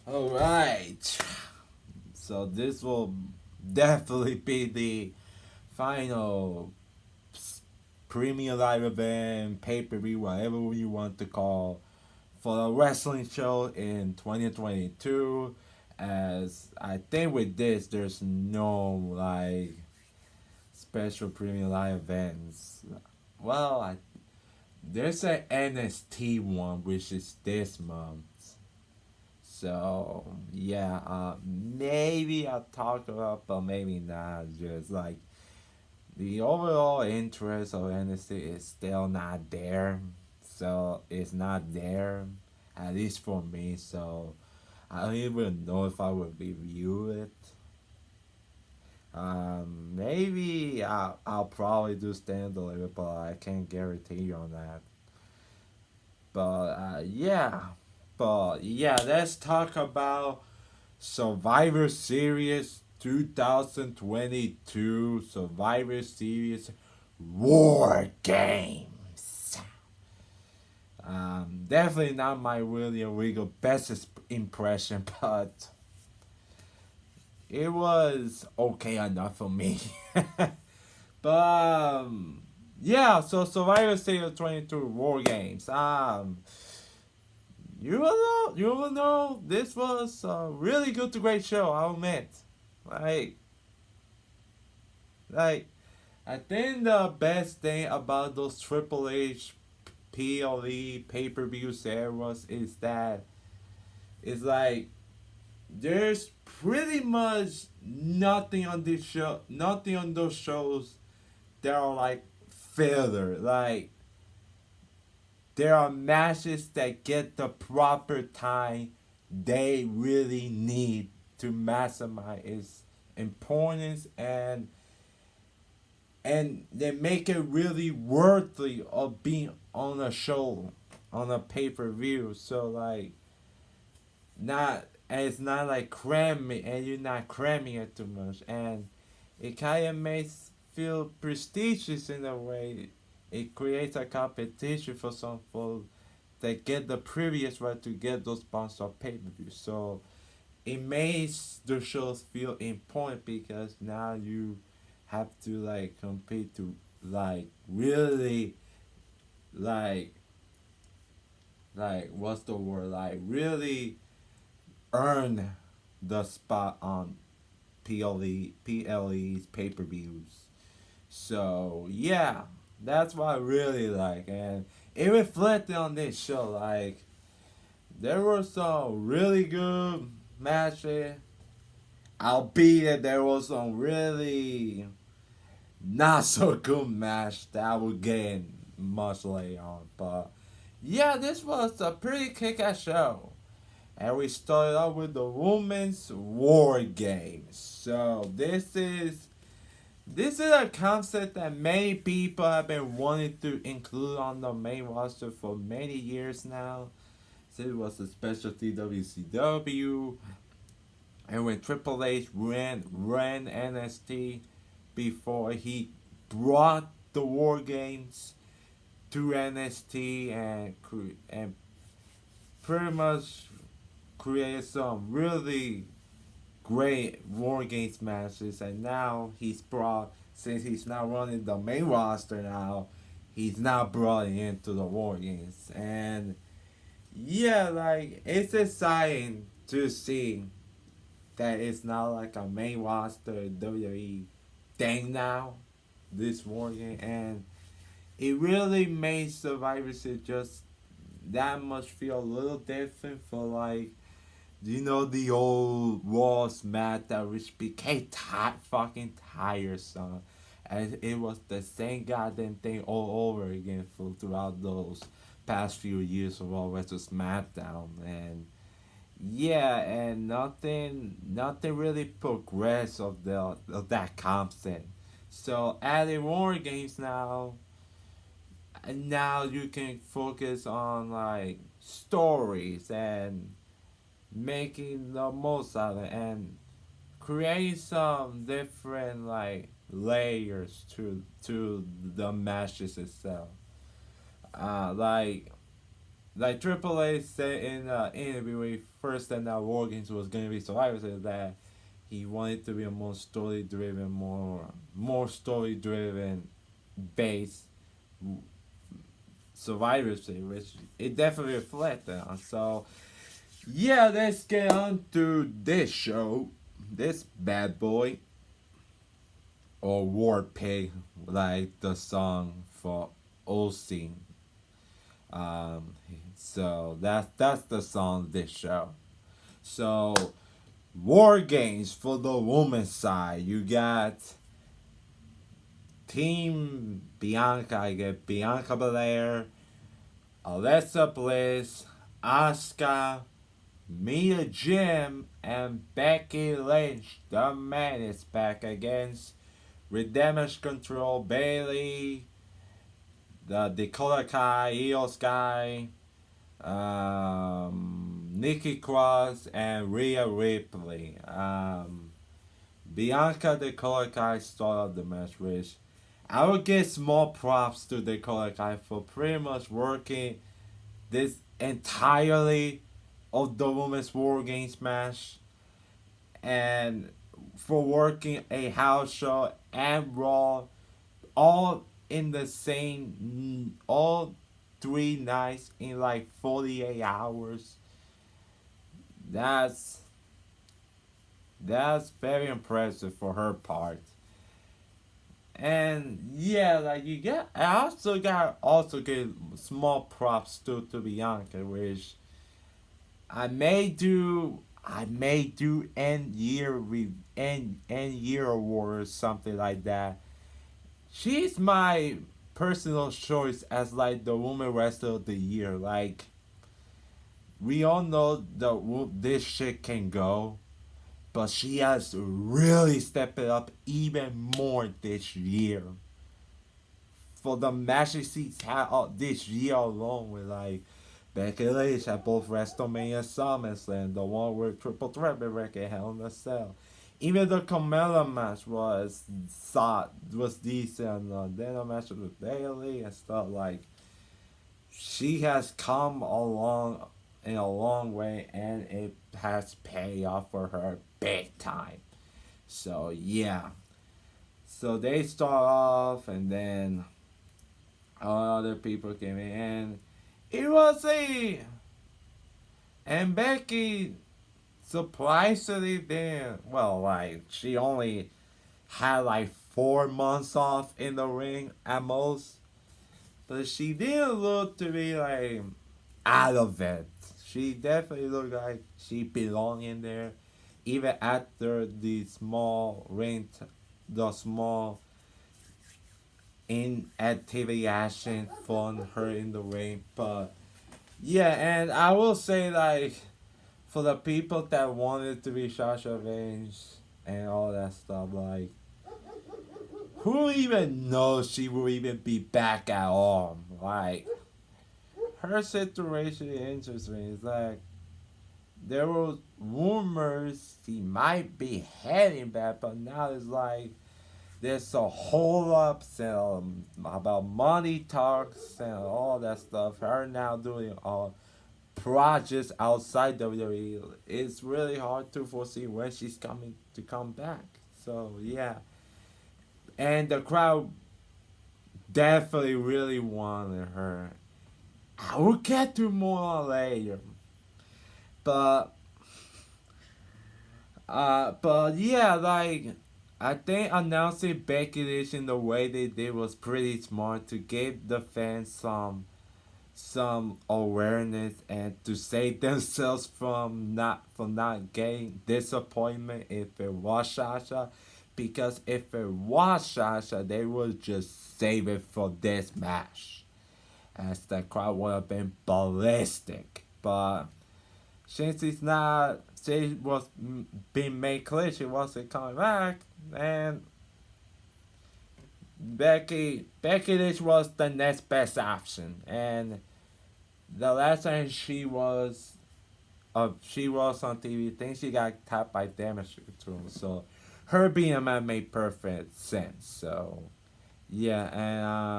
Alright. So this will definitely be the final premium live event, pay-per-view, whatever you want to call, for the wrestling show in 2022. As I think with this, there's no like special premium live events. Well, there's an NST one which is this month. So yeah, maybe I'll talk about, but maybe not. Just like the overall interest of NST is still not there. So it's not there, at least for me. So I don't even know if I would review it. Maybe I'll probably do stand deliver, but I can't guarantee you on that. But yeah, let's talk about Survivor Series 2022 Survivor Series War Games. Definitely not my William Regal best impression, but it was okay enough for me. but yeah, so Survivor Series 22 War Games. You will know, this was a really good to great show. I'll admit, like, like, I think the best thing about those Triple H PLE pay per view eras is that it's like there's pretty much nothing on this show, nothing on those shows that are like filler. Like there are matches that get the proper time they really need to maximize its importance, and they make it really worthy of being on a show, on a pay-per-view. So like not and it's not like cramming, and you're not cramming it too much, and it kind of makes feel prestigious in a way. It creates a competition for some folks that get the previous right to get those bonds of pay per view. So it makes the shows feel important because now you have to like compete to like really like what's the word, like really earn the spot on PLE's pay per views. So yeah, that's what I really like, and it reflected on this show. Like there were some really good matches, albeit there was some really not so good match that I will get in much later on. But yeah, this was a pretty kick-ass show. And we started off with the Women's War Games. So this is a concept that many people have been wanting to include on the main roster for many years now. So it was a specialty WCW, and when Triple H ran NXT before he brought the War Games to NXT, and pretty much created some really great War Games matches, and now he's brought, since he's now running the main roster now, he's now brought into the War Games. And yeah, like it's exciting to see that it's not like a main roster WWE thing now, this War Game, and it really made Survivor Series just that much feel a little different for like, you know, the old Raw SmackDown, which became fucking tiresome, and it was the same goddamn thing all over again for throughout those past few years of Raw vs SmackDown. And yeah, and nothing really progressed of that concept. So adding more games now, and now you can focus on like stories and making the most of it, and create some different like layers to the matches itself. Like like Triple A said in the interview when he first said that WarGames was gonna be Survivor Series, that he wanted to be a more story driven, more story driven based Survivor Series, which it definitely reflected on. So yeah, let's get on to this show, this bad boy, or War Pig, like the song for Ozzy. Um, so that's the song of this show. So War Games for the women's side. You got Team Bianca. I get Bianca Belair, Alexa Bliss, Asuka, Mia Jim, and Becky Lynch. The man is back against Redemption Control, Bailey, the Dakota Kai, Io Sky, Nikki Cross, and Rhea Ripley. Bianca Dakota Kai started the match, which I would give small props to Dakota Kai for pretty much working this entirely of the women's War Games match, and for working a house show and Raw all in the same, all 3 nights in like 48 hours. That's that's very impressive for her part. And yeah, like you get, I also give small props to Bianca, which I may do end year award or something like that. She's my personal choice as like the woman wrestler of the year. Like we all know this shit can go, but she has really stepped it up even more this year. For the matches she's had this year alone, with like Becky Lynch at both WrestleMania SummerSlam, the one where Triple Threat Becky Hell in a Cell. Even the Carmella match was decent. Then the match with Bailey and stuff, like she has come along in a long way, and it has paid off for her big time. So yeah, so they start off, and then other people came in, and it was a and Becky surprisingly then, well, like she only had like 4 months off in the ring at most, but she didn't look to be like out of it. She definitely looked like she belonged in there, even after the small inactivity action from her in the ring. But yeah, and I will say, like, for the people that wanted to be Sasha Banks and all that stuff, like, who even knows she will even be back at all? Like, her situation is interesting. It's like there were rumors she might be heading back, but now it's like there's a whole ups and about money talks and all that stuff. Her now doing projects outside WWE. It's really hard to foresee when she's coming to come back. So yeah, and the crowd definitely really wanted her. I will get to more later, but but yeah, like I think announcing Becky Lynch in the way they did was pretty smart to give the fans some awareness and to save themselves from not getting disappointment if it was Sasha, because if it was Sasha they would just save it for this match, as the crowd would have been ballistic. But since she was being made clear she wasn't coming back, and Becky Lynch was the next best option. And the last time she was on TV, I think she got tapped by Damage Control. So her being a man made perfect sense. So yeah,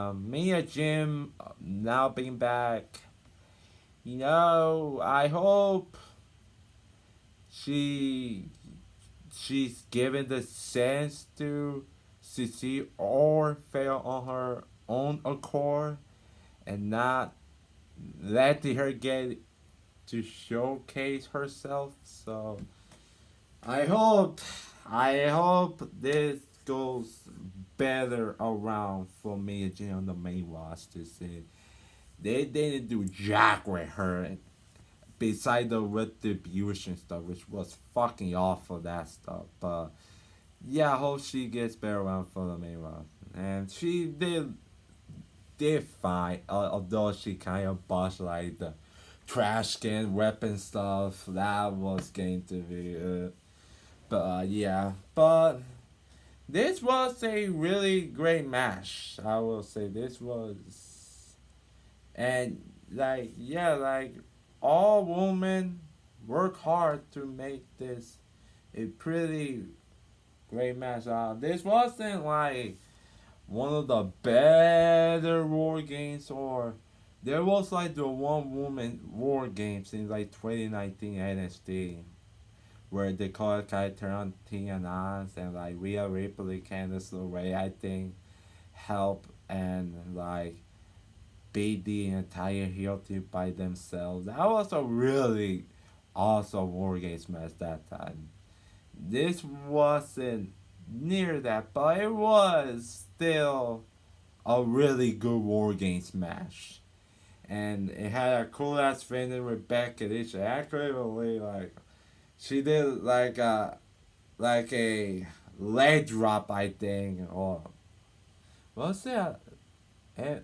and Mia Jim now being back. I hope she she's given the sense to succeed or fail on her own accord and not letting her get to showcase herself. So I hope I hope this goes better around for Mia Jane on the main roster. See, they didn't do jack with her beside the retribution stuff, which was fucking awful that stuff. But yeah, I hope she gets better around for the main roster. And she did fine, although she kind of botched like the trash can weapon stuff. That was going to be but yeah, but this was a really great match. I will say this was, and like yeah, like all women work hard to make this a pretty great match. This wasn't like one of the better war games, or there was like the one woman war games in like 2019 NXT where they call it Kai Tarantino and like Rhea Ripley, Candice LeRae, I think, help and like beat the entire heel team by themselves. That was a really awesome War Games match that time. This wasn't near that, but it was still a really good War Games match. And it had a cool ass finish with Becky Lynch. Actually, really, like, she did like a leg drop, I think, or was it? I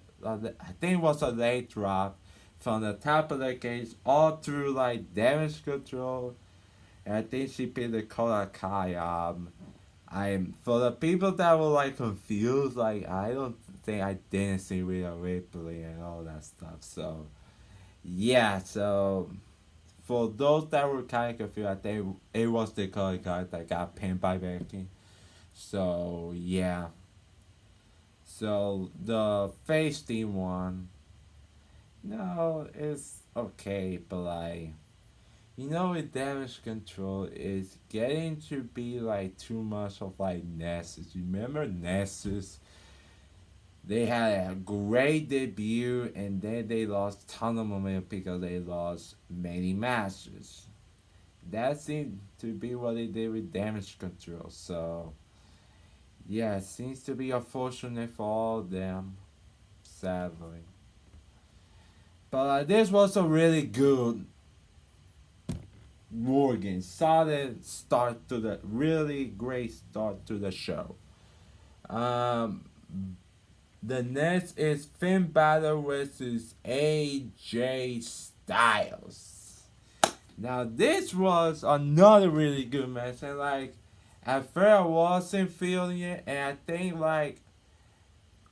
think it was a leg drop from the top of the cage all through like damage control. And I think she picked the Kota Kai. I'm for the people that were like confused. Like I don't think I didn't see Rhea Ripley and all that stuff. So yeah, so for those that were kind of confused, I think it was the Kota Kai that got pinned by Becky. So yeah. So the face team one, no, it's okay, but like with damage control is getting to be like too much of like Nessus. You remember Nessus? They had a great debut and then they lost ton of momentum because they lost many matches. That seemed to be what they did with damage control. So yeah, it seems to be unfortunate for all of them, sadly. But this was a really good war game. Solid start to the really great start to the show. Um, the next is Finn Balor versus AJ Styles. Now this was another really good match, and like at first I wasn't feeling it, and I think like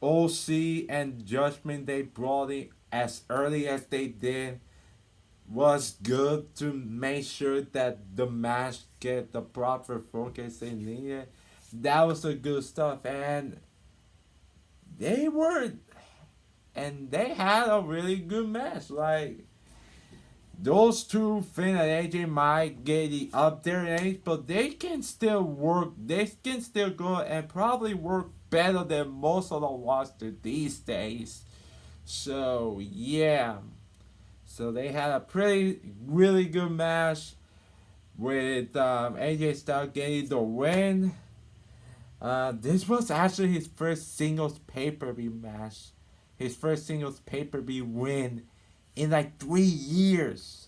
OC and Judgment they brought it as early as they did was good to make sure that the match get the proper focus they needed. That was a good stuff, and they were, and they had a really good match. Like those two, Finn and AJ, might get it up there in age, but they can still work. They can still go and probably work better than most of the roster these days. So yeah. So they had a pretty, really good match with AJ Styles getting the win. This was actually his first singles pay-per-view match. His first singles pay-per-view win in like 3 years.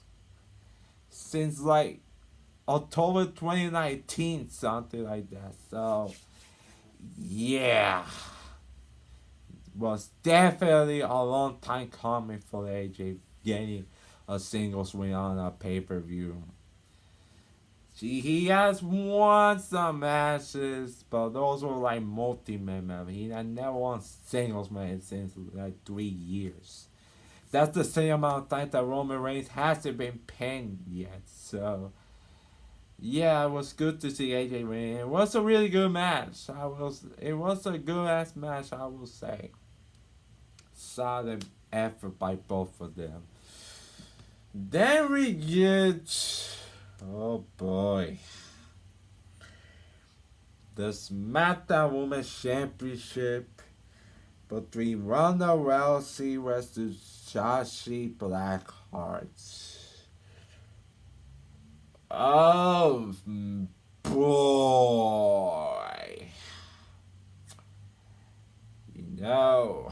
Since like October 2019, something like that. So, yeah. Was definitely a long time coming for AJ getting a singles win on a pay per view. He has won some matches, but those were like multi-man matches. He had never won singles matches since like 3 years. That's the same amount of time that Roman Reigns hasn't been pinned yet. So yeah, it was good to see AJ win. It was a really good match. It was a good ass match, I will say. Solid effort by both of them. Then we get, oh boy, the SmackDown Women's Championship between Ronda Rousey versus Shotzi Blackheart. Oh boy, you know,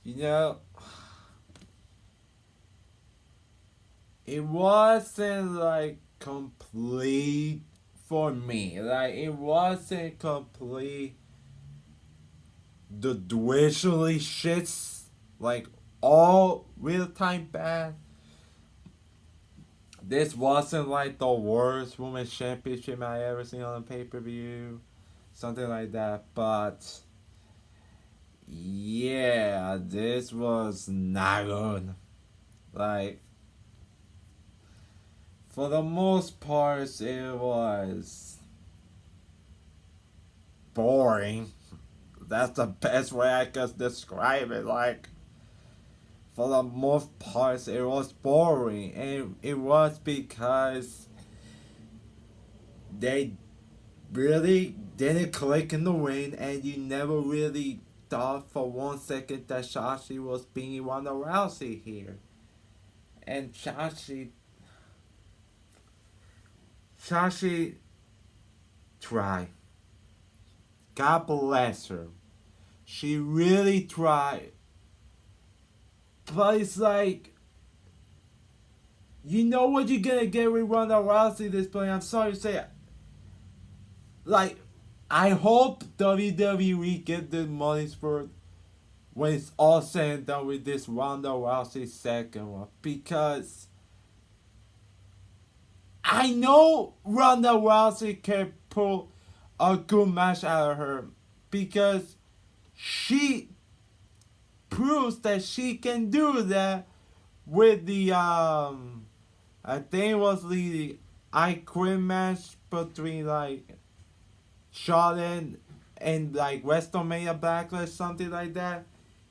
you know, it wasn't like complete for me. Like it wasn't complete. The visually shits like all real time bad. This wasn't like the worst women's championship I ever seen on a pay per view, something like that. But yeah, this was not good. Like for the most part, it was boring. That's the best way I could describe it. Like for the most parts, it was boring, and it was because they really didn't click in the ring, and you never really thought for 1 second that Shashi was being Ronda Rousey here. And Shashi tried. God bless her. She really tried. But it's like, you know what you're gonna get with Ronda Rousey this point. I'm sorry to say, like, I hope WWE get the money's worth when it's all said and done with this Ronda Rousey second one, because I know Ronda Rousey can pull a good match out of her, because she proves that she can do that with the I think it was the I Quit match between like Charlotte and like WrestleMania Backlash, something like that.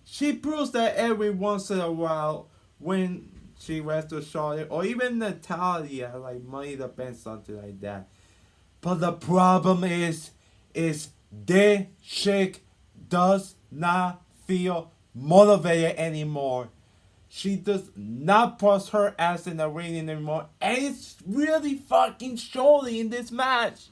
She proves that every once in a while when she wrestles Charlotte, or even Natalia, like Money in the Bank, something like that. But the problem is this chick does not feel motivated anymore. She does not put her ass in the ring anymore, and it's really fucking showing in this match.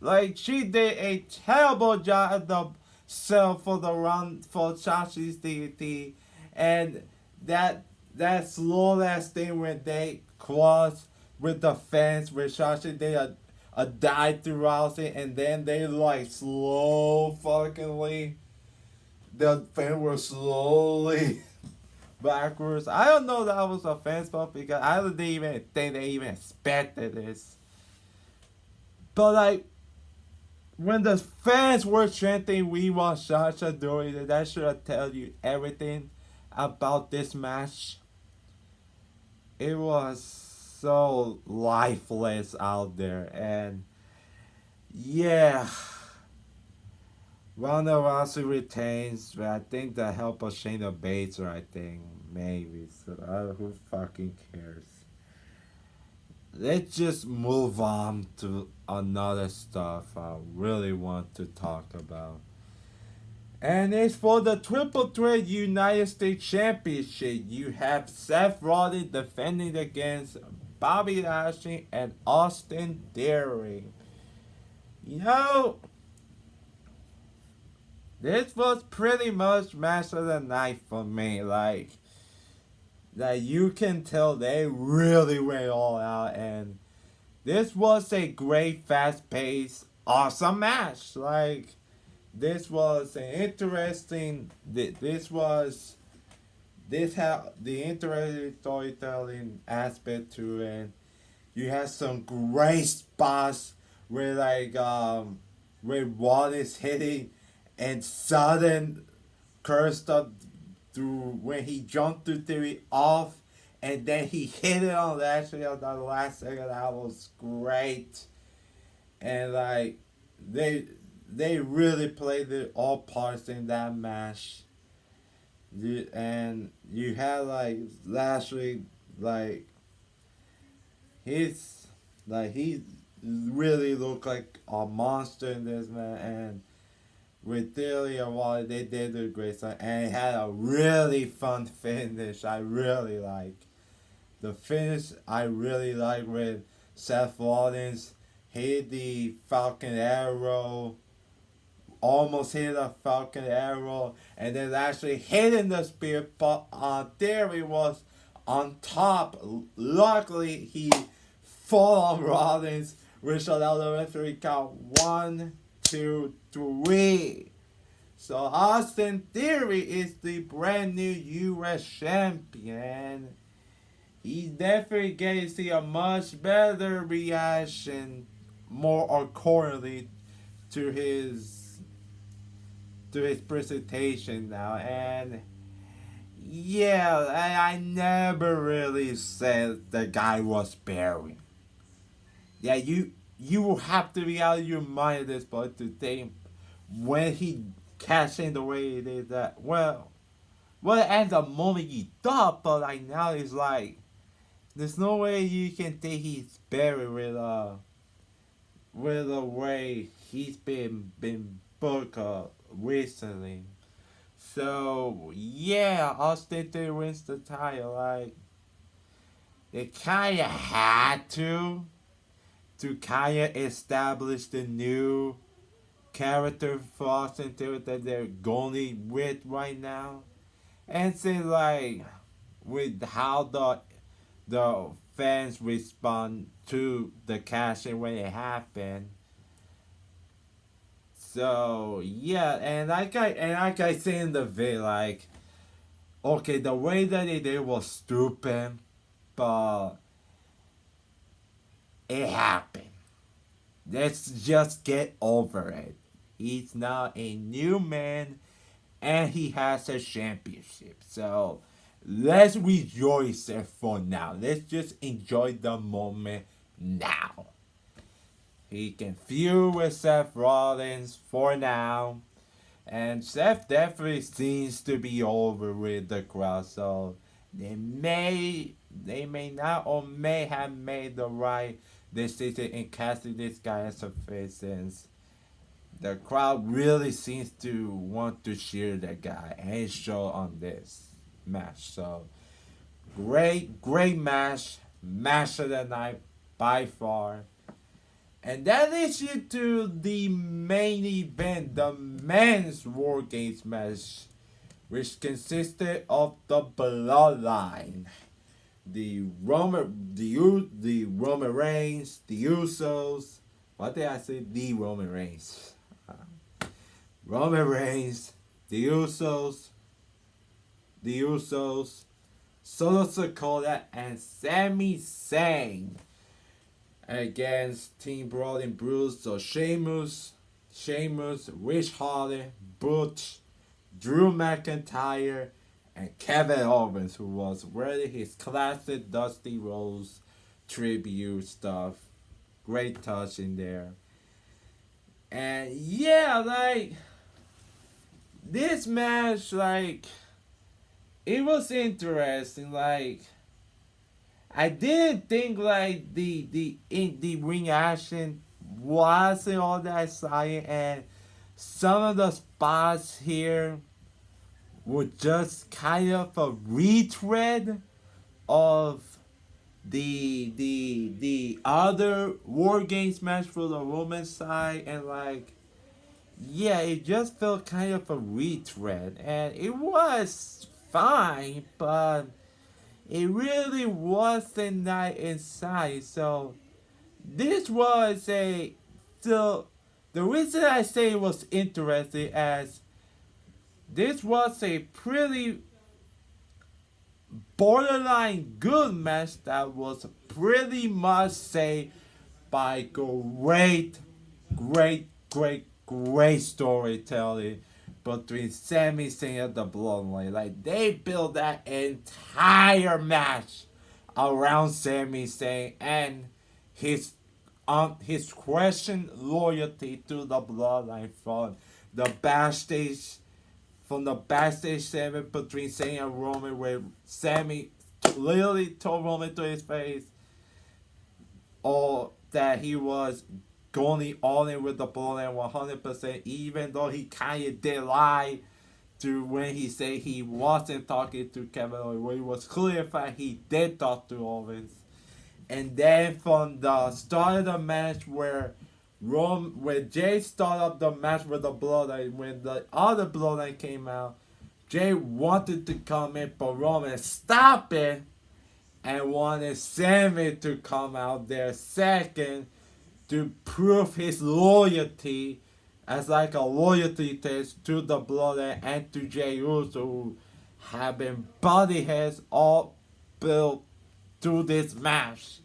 Like she did a terrible job at the sell for the run for Shashi's DDT, and that slow ass thing where they cross with the fence where Shashi did a dive throughout it, and then they like slow fuckingly the fence was slowly backwards. I don't know that was a fence bump because I didn't even think they even expected this. But like when the fans were chanting "We want Sasha" doing it, that should tell you everything about this match. It was so lifeless out there, and yeah, Ronda Rousey retains, but I think the help of Shayna Baszler, I think maybe. So who fucking cares? Let's just move on to another stuff I really want to talk about. And it's for the Triple Threat United States Championship. You have Seth Rollins defending against Bobby Lashley and Austin Theory. You know, this was pretty much match of the night for me. Like that you can tell they really went all out, and this was a great fast paced awesome match. Like this was an interesting this had the interesting storytelling aspect to it. You had some great spots where where Wallace hitting and sudden cursed up through when he jumped through Theory off, and then he hit it on Lashley on the last second. That was great. And like they they really played it all parts in that match. And you had like Lashley, like he's he really looked like a monster in this man, and with Dilly and Wally, they did a great stuff, and it had a really fun finish. I really like the finish. I really like with Seth Rollins hit the Falcon Arrow, almost hit a Falcon Arrow, and then actually hitting the spear, but Theory was on top. Luckily, he fall on Rollins, which allowed the referee count 1, 2, 3. So Austin Theory is the brand new U.S. champion. He's definitely getting to see a much better reaction, more accordingly to his presentation now. And yeah, I never really said the guy was buried. Yeah, you will have to be out of your mind at this point to think when he cashed in the way he did that. Well, at the moment you thought, but like now it's like there's no way you can think he's buried with the way he's been booked recently. So yeah, Austin Theory wins the title. Like they kind of had to kind of establish the new character for Austin Theory that they're going with right now, and say like with how the fans respond to the cashing when it happened. So yeah, and like I say in the video, like okay, the way that they did was stupid, but it happened. Let's just get over it. He's now a new man and he has a championship. So let's rejoice it for now. Let's just enjoy the moment now. He can feud with Seth Rollins for now. And Seth definitely seems to be over with the crowd. So they may not or may have made the right decision in casting this guy as a face, since the crowd really seems to want to cheer the guy and show on this match. So great match of the night by far. And that leads you to the main event, the men's WarGames match, which consisted of the Bloodline, the Roman Reigns, the Usos. What did I say? The Roman Reigns. Roman Reigns, the Usos, Solo Sikoa, and Sami Zayn against Team Brawl and Bruce. So Sheamus, Rich Holland, Butch, Drew McIntyre, and Kevin Owens, who was wearing his classic Dusty Rhodes tribute stuff. Great touch in there. And yeah, like this match, like it was interesting. Like I didn't think like the ring action wasn't all that exciting, and some of the spots here were just kind of a retread of the other War Games match for the women's side, and like yeah, it just felt kind of a retread, and it was fine, but it really wasn't that inside. So this was a so the reason I say it was interesting as this was a pretty borderline good match that was pretty much saved by great storytelling between Sami Zayn and the Bloodline. Like they built that entire match around Sami Zayn and his his question loyalty to the bloodline the backstage from the backstage segment between Sami and Roman, where Sami literally told Roman to his face, or that he was going all in with the bloodline 100%, even though he kind of did lie to when he said he wasn't talking to Kevin Owens, where it was clear that he did talk to Owens. And then from the start of the match where Jay started up the match with the bloodline, when the other bloodline came out, Jay wanted to come in, but Roman stopped it and wanted Sami to come out there second to prove his loyalty as like a loyalty test to the bloodline and to Jey Uso, who have been body heads all built through this match.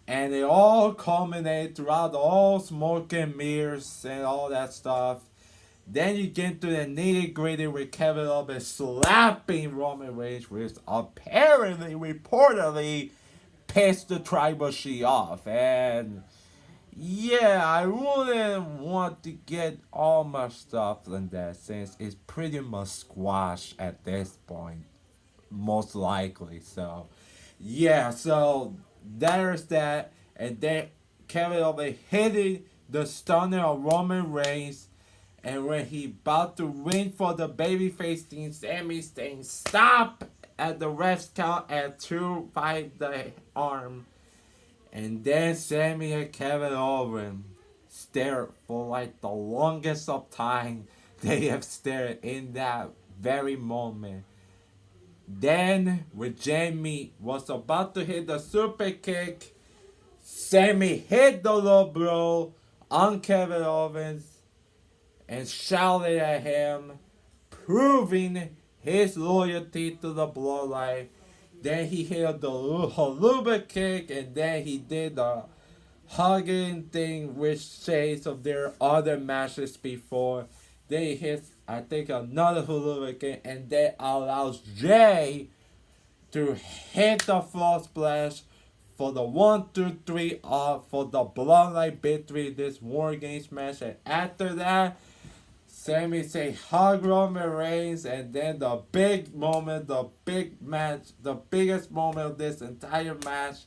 And it all culminated throughout all smoke and mirrors and all that stuff. Then you get to the nitty gritty with Kevin Owens slapping Roman Reigns, which apparently, reportedly, pissed the tribal she off. And yeah, I wouldn't want to get all my stuff in that since it's pretty much squashed at this point, most likely. So, yeah, so there's that. And then Kevin Owens hitting the stunner of Roman Reigns. And when he about to win for the babyface team, Sami saying stop at the ref's count at 2 by the arm. And then Sami and Kevin Owens stare for like the longest of time they have stared in that very moment. Then, when Jamie was about to hit the super kick, Sami hit the low blow on Kevin Owens and shouted at him, proving his loyalty to the bloodline. Then he hit the haluba kick, and then he did the hugging thing, which shades of their other matches before. Then he hits, I think, another haluba kick, and that allows Jay to hit the frog splash for the 1, 2, 3 for the bloodline victory this WarGames match. And after that, Sami say hug Roman Reigns, and then the big moment, the big match, the biggest moment of this entire match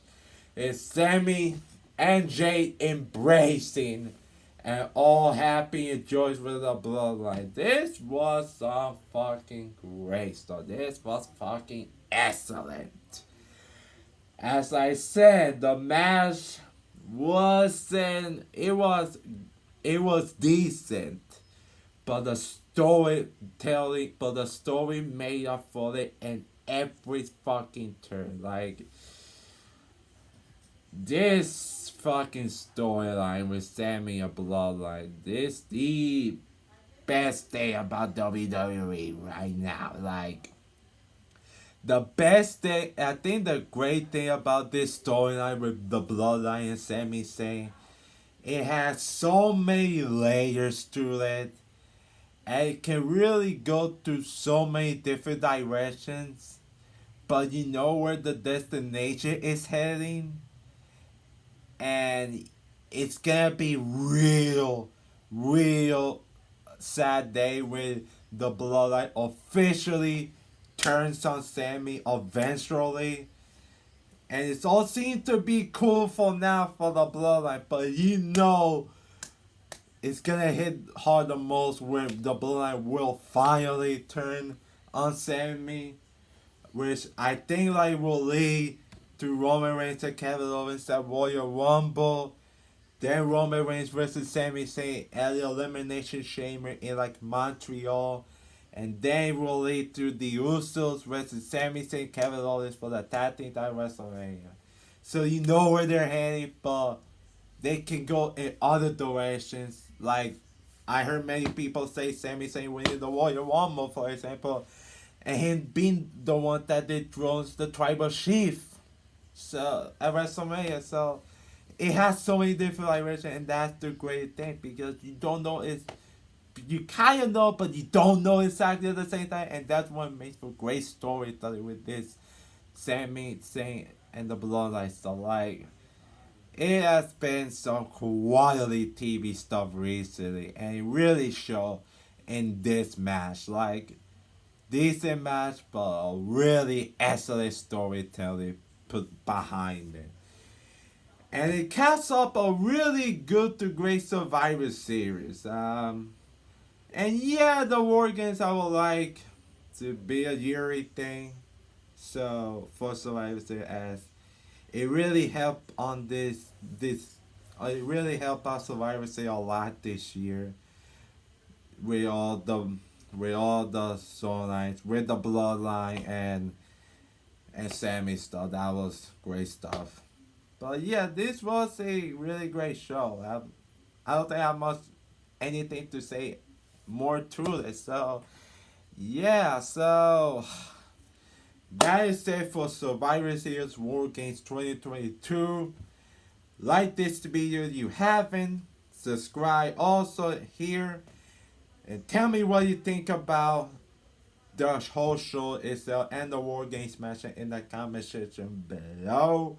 is Sami and Jay embracing and all happy and joyous with the bloodline. This was some fucking great stuff. This was fucking excellent. As I said, the match wasn't, it was decent. But the story made up for it in every fucking turn. Like, this fucking storyline with Sami and Bloodline, this the best thing about WWE right now. Like, the best thing, I think the great thing about this storyline with the Bloodline and Sami Zayn, it has so many layers to it. And it can really go to so many different directions. But you know where the destination is heading. And it's gonna be real sad day when the bloodline officially turns on Sami eventually. And it's all seems to be cool for now for the bloodline. But you know it's gonna hit hard the most when the bloodline will finally turn on Sami, which I think like will lead to Roman Reigns and Kevin Owens at Royal Rumble. Then Roman Reigns versus Sami Zayn at the Elimination Chamber in like Montreal. And then it will lead to the Usos versus Sami Zayn, Kevin Owens for the tag team title WrestleMania. So you know where they're heading, but they can go in other directions. Like, I heard many people say Sami Zayn winning the Royal Rumble, for example, and him being the one that dethrones the tribal chief. So at WrestleMania, so it has so many different directions, and that's the great thing because you don't know you kind of know, but you don't know exactly at the same time, and that's what makes for great storytelling with this Sami Zayn and the Bloodline. So like, it has been some quality TV stuff recently, and it really showed in this match. Like, decent match, but a really excellent storytelling put behind it. And it caps up a really good to great Survivor Series. And yeah, the WarGames I would like to be a yearly thing. So for Survivor Series, as it really helped on this, it really helped our Survivor Series a lot this year with all the storylines, with the bloodline and SAMI stuff. That was great stuff. But yeah, this was a really great show. I don't think I have much anything to say more to it. So yeah, so that is it for Survivor Series War Games 2022. Like this video if you haven't. Subscribe also here. And tell me what you think about the whole show itself and the War Games match in the comment section below.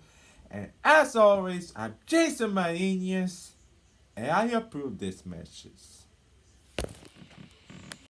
And as always, I'm Jason Marinius, and I approve this message.